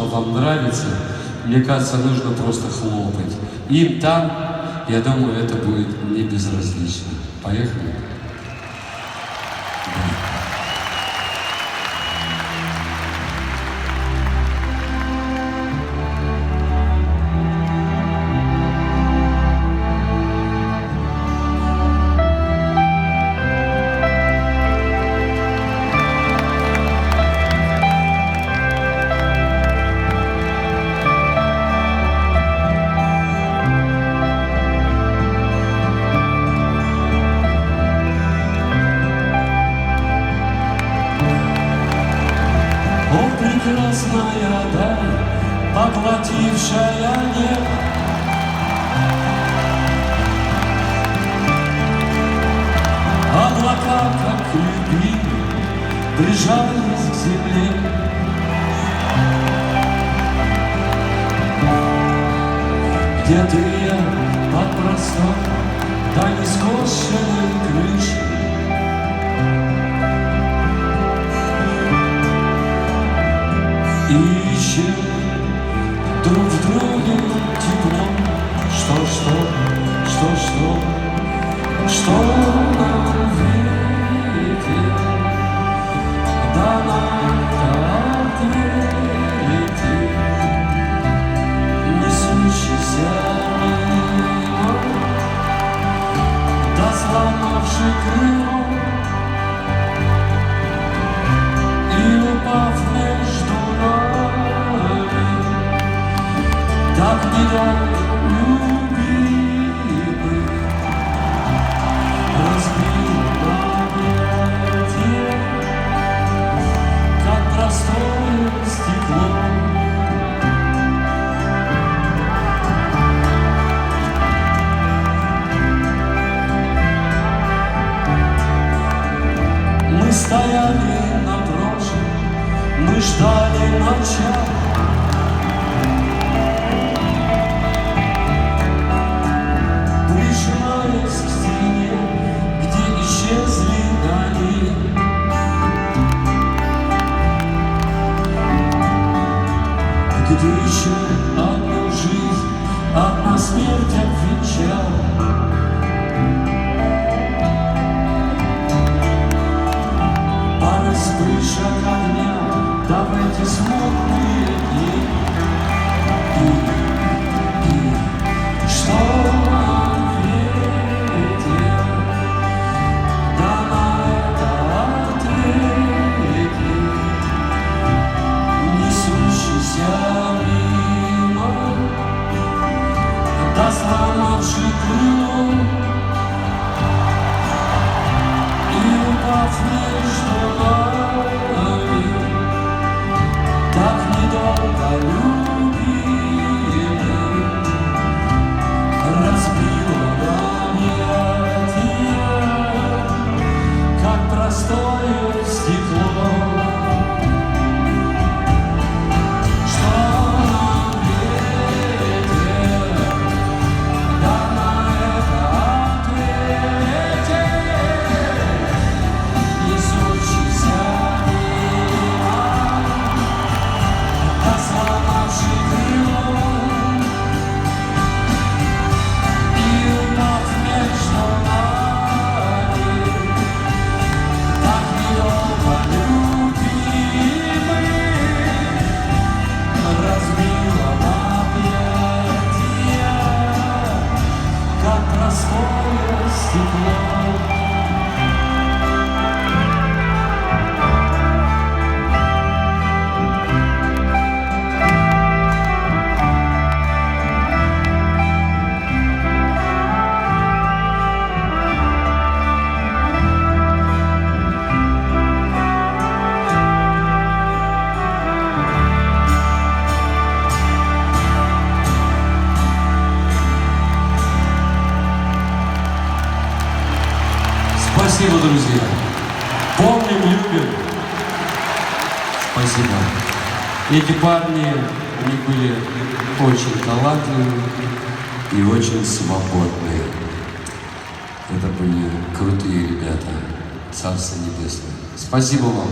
что вам нравится, мне кажется, нужно просто хлопать. Им там, я думаю, это будет не безразлично. Поехали? Прекрасная даль, поглотившая небо, облака, как любимые, прижались к земле. Где-то я под простор, да не скошенной крышей, ищем друг в друге тепло, что нам ветер, да нам ответит, несущийся мимо, да сломавший крыло, и упав между нами, так недолго любимый, разбил объятия, как простое стекло. Мы стояли на прошлом, мы ждали начала, прижимаясь к стене, где исчезли дали. Где еще одну жизнь, одна смерть обвенчала. Пара вспышек огня, да в эти смутные дни. И что нам ветер, да на это ответит, несущийся мимо, да сломавший крыло, и упав между нами, так недолго любимый, разбила объятия, как простое стекло. Что нам ветер, да на это ответит, несущийся мимо, да сломавший крыло, и упав между нами, так недолго любимый, разбила объятия, как простое стекло. Спасибо, друзья. Помним, любим. Спасибо. Эти парни, они были очень талантливые и очень свободные. Это были крутые ребята. Царство небесное. Спасибо вам.